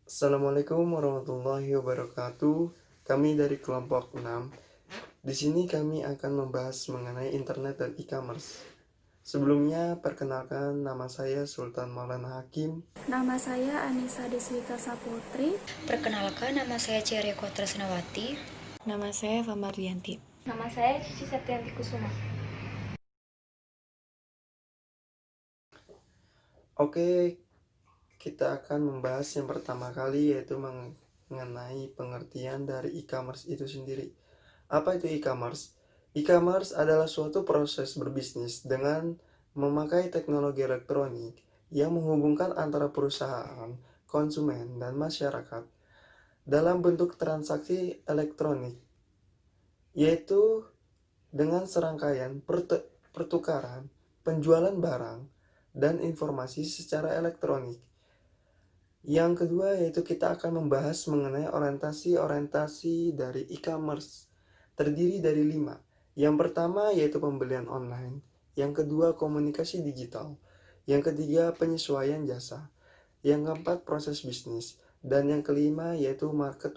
Assalamualaikum warahmatullahi wabarakatuh. Kami dari kelompok 6. Di sini kami akan membahas mengenai internet dan e-commerce. Sebelumnya, perkenalkan nama saya Sultan Maulana Hakim. Nama saya Anissa Deswita Saputri. Perkenalkan, nama saya Ciariko Tresnawati. Nama saya Famardianti. Nama saya Cici Septianti Kusuma. Oke, kita akan membahas yang pertama kali yaitu mengenai pengertian dari e-commerce itu sendiri. Apa itu e-commerce? E-commerce adalah suatu proses berbisnis dengan memakai teknologi elektronik yang menghubungkan antara perusahaan, konsumen, dan masyarakat dalam bentuk transaksi elektronik, yaitu dengan serangkaian pertukaran, penjualan barang, dan informasi secara elektronik. Yang kedua yaitu kita akan membahas mengenai orientasi dari e-commerce. Terdiri dari 5. Yang pertama yaitu pembelian online. Yang kedua komunikasi digital. Yang ketiga penyesuaian jasa. Yang keempat proses bisnis. Dan yang kelima yaitu market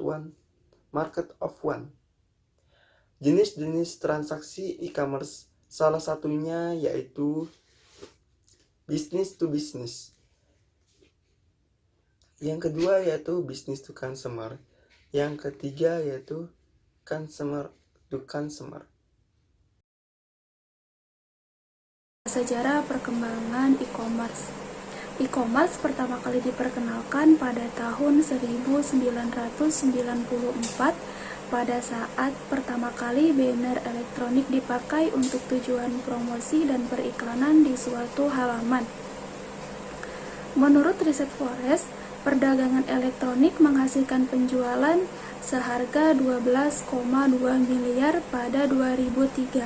of one. Jenis-jenis transaksi e-commerce salah satunya yaitu business to business. Yang kedua yaitu business to consumer. Yang ketiga yaitu consumer to consumer. Sejarah perkembangan e-commerce. E-commerce pertama kali diperkenalkan pada tahun 1994 pada saat pertama kali banner elektronik dipakai untuk tujuan promosi dan periklanan di suatu halaman. Menurut riset Forest, perdagangan elektronik menghasilkan penjualan seharga 12,2 miliar pada 2003.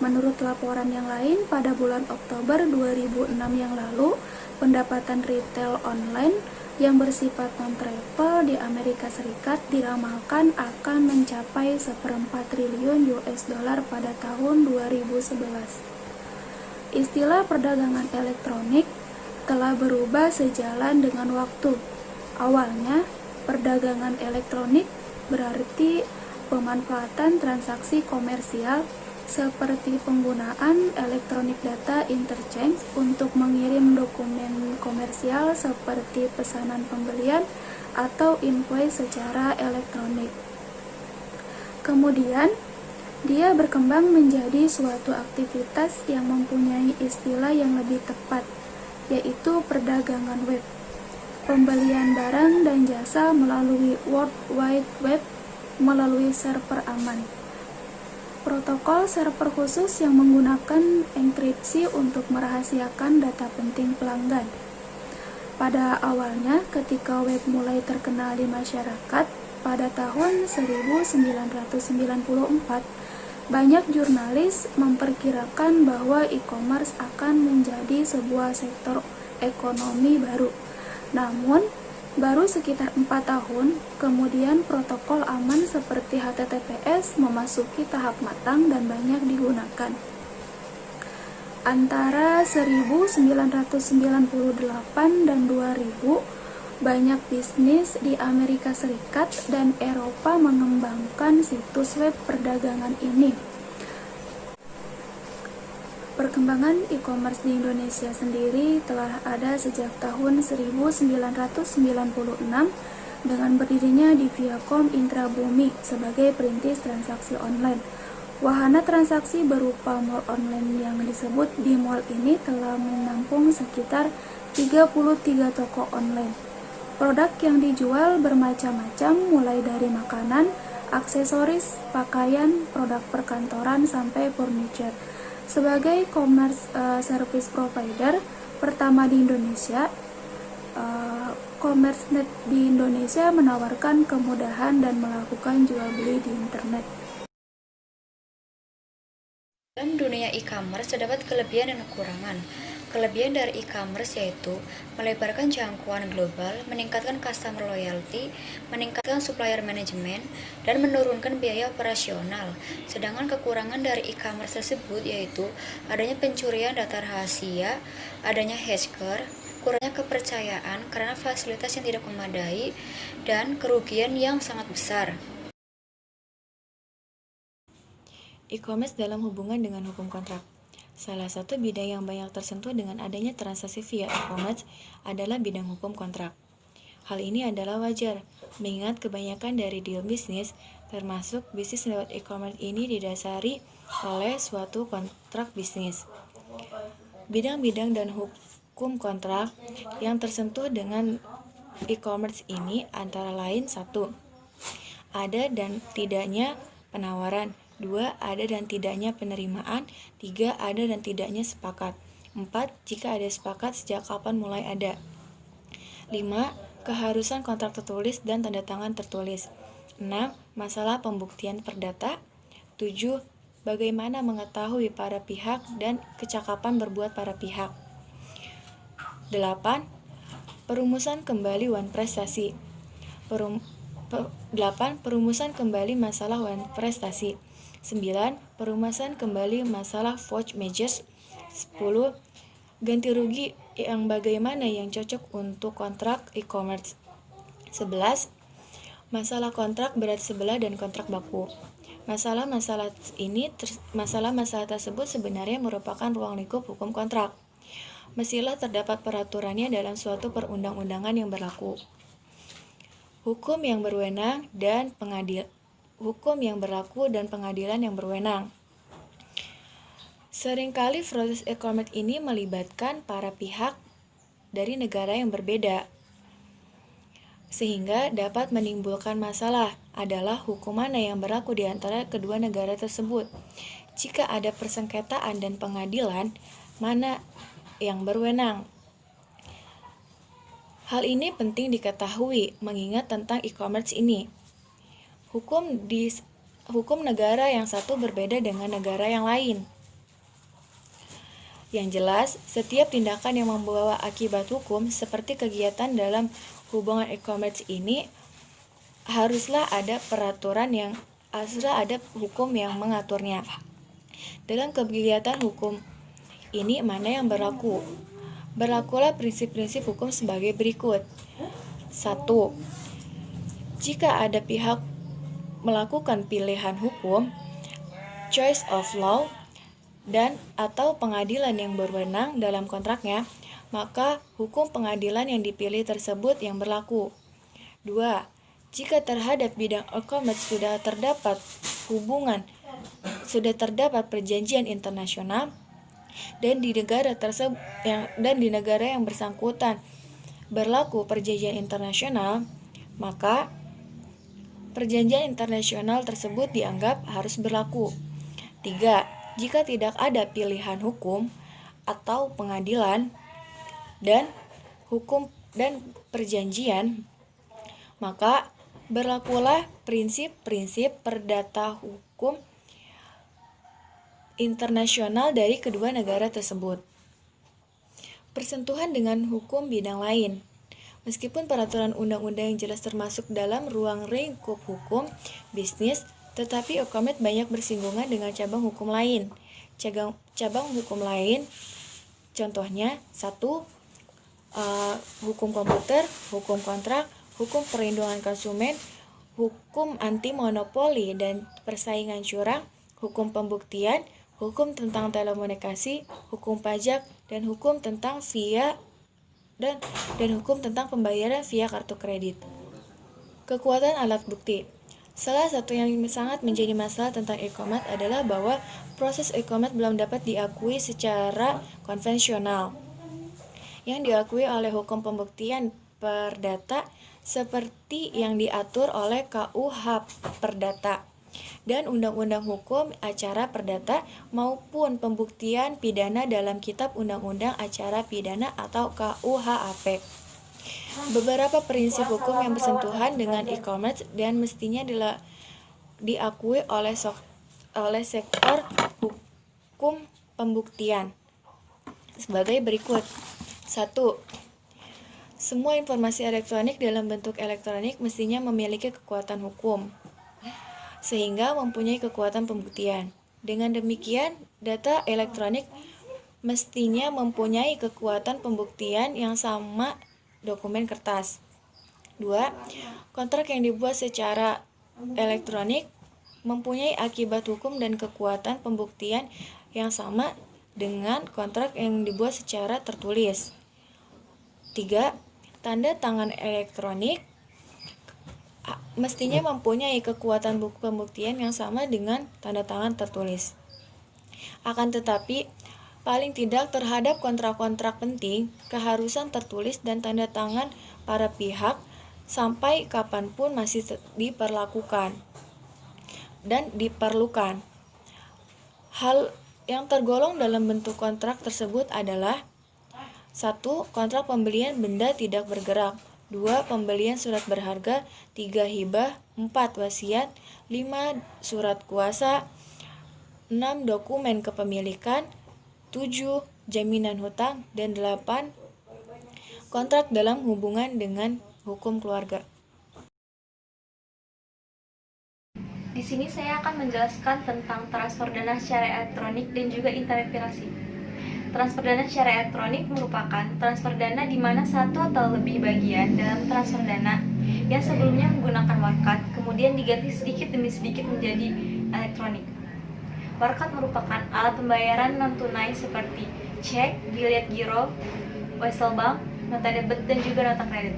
Menurut laporan yang lain, pada bulan Oktober 2006 yang lalu, pendapatan retail online yang bersifat non-travel di Amerika Serikat diramalkan akan mencapai 1,4 triliun US dollar pada tahun 2011. Istilah perdagangan elektronik telah berubah sejalan dengan waktu. Awalnya, perdagangan elektronik berarti pemanfaatan transaksi komersial seperti penggunaan electronic data interchange untuk mengirim dokumen komersial seperti pesanan pembelian atau invoice secara elektronik. Kemudian, dia berkembang menjadi suatu aktivitas yang mempunyai istilah yang lebih tepat, yaitu perdagangan web. Pembelian barang dan jasa melalui World Wide Web melalui server aman. Protokol server khusus yang menggunakan enkripsi untuk merahasiakan data penting pelanggan. Pada awalnya, ketika web mulai terkenal di masyarakat, pada tahun 1994, banyak jurnalis memperkirakan bahwa e-commerce akan menjadi sebuah sektor ekonomi baru. Namun, baru sekitar 4 tahun kemudian protokol aman seperti HTTPS memasuki tahap matang dan banyak digunakan. Antara 1998 dan 2000, banyak bisnis di Amerika Serikat dan Eropa mengembangkan situs web perdagangan ini. Perkembangan e-commerce di Indonesia sendiri telah ada sejak tahun 1996 dengan berdirinya di Viacom Intrabumi sebagai perintis transaksi online. Wahana transaksi berupa mall online yang disebut di mall ini telah menampung sekitar 33 toko online. Produk yang dijual bermacam-macam mulai dari makanan, aksesoris, pakaian, produk perkantoran sampai furniture. Sebagai commerce service provider pertama di Indonesia, CommerceNet di Indonesia menawarkan kemudahan dan melakukan jual beli di internet. Dalam dunia e-commerce terdapat kelebihan dan kekurangan. Kelebihan dari e-commerce yaitu melebarkan jangkauan global, meningkatkan customer loyalty, meningkatkan supplier management, dan menurunkan biaya operasional. Sedangkan kekurangan dari e-commerce tersebut yaitu adanya pencurian data rahasia, adanya hacker, kurangnya kepercayaan karena fasilitas yang tidak memadai, dan kerugian yang sangat besar. E-commerce dalam hubungan dengan hukum kontrak. Salah satu bidang yang banyak tersentuh dengan adanya transaksi via e-commerce adalah bidang hukum kontrak. Hal ini adalah wajar, mengingat kebanyakan dari deal bisnis, termasuk bisnis lewat e-commerce ini didasari oleh suatu kontrak bisnis. Bidang-bidang dan hukum kontrak yang tersentuh dengan e-commerce ini antara lain: 1. Ada dan tidaknya penawaran. 2. Ada dan tidaknya penerimaan. 3. Ada dan tidaknya sepakat. 4. Jika ada sepakat, sejak kapan mulai ada. 5. Keharusan kontrak tertulis dan tanda tangan tertulis. 6. Masalah pembuktian perdata. 7. Bagaimana mengetahui para pihak dan kecakapan berbuat para pihak. 8. Perumusan kembali wan prestasi. 8. Perumusan kembali masalah wan prestasi. 9. Perumusan kembali masalah force measures. 10. Ganti rugi yang bagaimana yang cocok untuk kontrak e-commerce. 11. Masalah kontrak berat sebelah dan kontrak baku. Masalah-masalah tersebut sebenarnya merupakan ruang lingkup hukum kontrak. Mestilah terdapat peraturannya dalam suatu perundang-undangan yang berlaku. Hukum yang berwenang dan pengadilan yang berwenang. Seringkali proses e-commerce ini melibatkan para pihak dari negara yang berbeda, sehingga dapat menimbulkan masalah adalah hukum mana yang berlaku di antara kedua negara tersebut. Jika ada persengketaan dan pengadilan, mana yang berwenang. Hal ini penting diketahui mengingat tentang e-commerce ini. Hukum negara yang satu berbeda dengan negara yang lain. Yang jelas, setiap tindakan yang membawa akibat hukum seperti kegiatan dalam hubungan e-commerce ini haruslah ada hukum yang mengaturnya. Dalam kegiatan hukum ini mana yang berlaku? Berlakulah prinsip-prinsip hukum sebagai berikut. 1. Jika ada pihak melakukan pilihan hukum, choice of law, dan atau pengadilan yang berwenang dalam kontraknya, maka hukum pengadilan yang dipilih tersebut yang berlaku. 2. Jika terhadap bidang e-commerce sudah terdapat perjanjian internasional dan di negara yang bersangkutan berlaku perjanjian internasional, maka perjanjian internasional tersebut dianggap harus berlaku. 3. Jika tidak ada pilihan hukum atau pengadilan dan perjanjian, maka berlakulah prinsip-prinsip perdata hukum internasional dari kedua negara tersebut. Persentuhan dengan hukum bidang lain. Meskipun peraturan undang-undang yang jelas termasuk dalam ruang lingkup hukum bisnis, tetapi e-commerce banyak bersinggungan dengan cabang hukum lain. Cabang hukum lain contohnya 1. Hukum komputer, hukum kontrak, hukum perlindungan konsumen, hukum anti monopoli dan persaingan curang, hukum pembuktian, hukum tentang telekomunikasi, hukum pajak, dan hukum tentang hukum tentang pembayaran via kartu kredit. Kekuatan alat bukti. Salah satu yang sangat menjadi masalah tentang e-commerce adalah bahwa proses e-commerce belum dapat diakui secara konvensional, yang diakui oleh hukum pembuktian perdata seperti yang diatur oleh KUH Perdata dan Undang-Undang Hukum Acara Perdata maupun pembuktian pidana dalam Kitab Undang-Undang Acara Pidana atau KUHAP. Beberapa prinsip hukum yang bersentuhan dengan e-commerce dan mestinya diakui oleh sektor hukum pembuktian sebagai berikut. 1. Semua informasi elektronik dalam bentuk elektronik mestinya memiliki kekuatan hukum, sehingga mempunyai kekuatan pembuktian. Dengan demikian, data elektronik mestinya mempunyai kekuatan pembuktian yang sama dokumen kertas. 2. Kontrak yang dibuat secara elektronik mempunyai akibat hukum dan kekuatan pembuktian yang sama dengan kontrak yang dibuat secara tertulis. 3. Tanda tangan elektronik mestinya mempunyai kekuatan pembuktian yang sama dengan tanda tangan tertulis. Akan tetapi, paling tidak terhadap kontrak-kontrak penting, keharusan tertulis dan tanda tangan para pihak sampai kapanpun masih diperlakukan dan diperlukan. Hal yang tergolong dalam bentuk kontrak tersebut adalah 1. Kontrak pembelian benda tidak bergerak. 2. Pembelian surat berharga. 3. Hibah. 4. Wasiat. 5. Surat kuasa. 6. Dokumen kepemilikan. 7. Jaminan hutang. Dan 8. Kontrak dalam hubungan dengan hukum keluarga. Di sini saya akan menjelaskan tentang transfer dana secara elektronik dan juga internet pirasi. Transfer dana secara elektronik merupakan transfer dana di mana satu atau lebih bagian dalam transfer dana yang sebelumnya menggunakan warkat kemudian diganti sedikit demi sedikit menjadi elektronik. Warkat merupakan alat pembayaran non-tunai seperti cek, biliet giro, wesel bank, nota debit, dan juga nota kredit.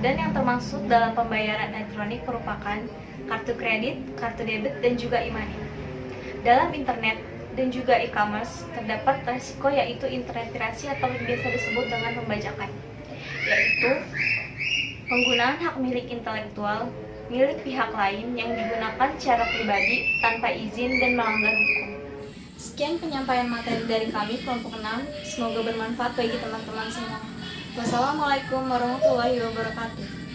Dan yang termasuk dalam pembayaran elektronik merupakan kartu kredit, kartu debit, dan juga e-money. Dalam internet dan juga e-commerce terdapat resiko yaitu internet pirasi atau biasa disebut dengan pembajakan, yaitu penggunaan hak milik intelektual milik pihak lain yang digunakan secara pribadi tanpa izin dan melanggar hukum. Sekian penyampaian materi dari kami kelompok 6. Semoga bermanfaat bagi teman-teman semua. Wassalamualaikum warahmatullahi wabarakatuh.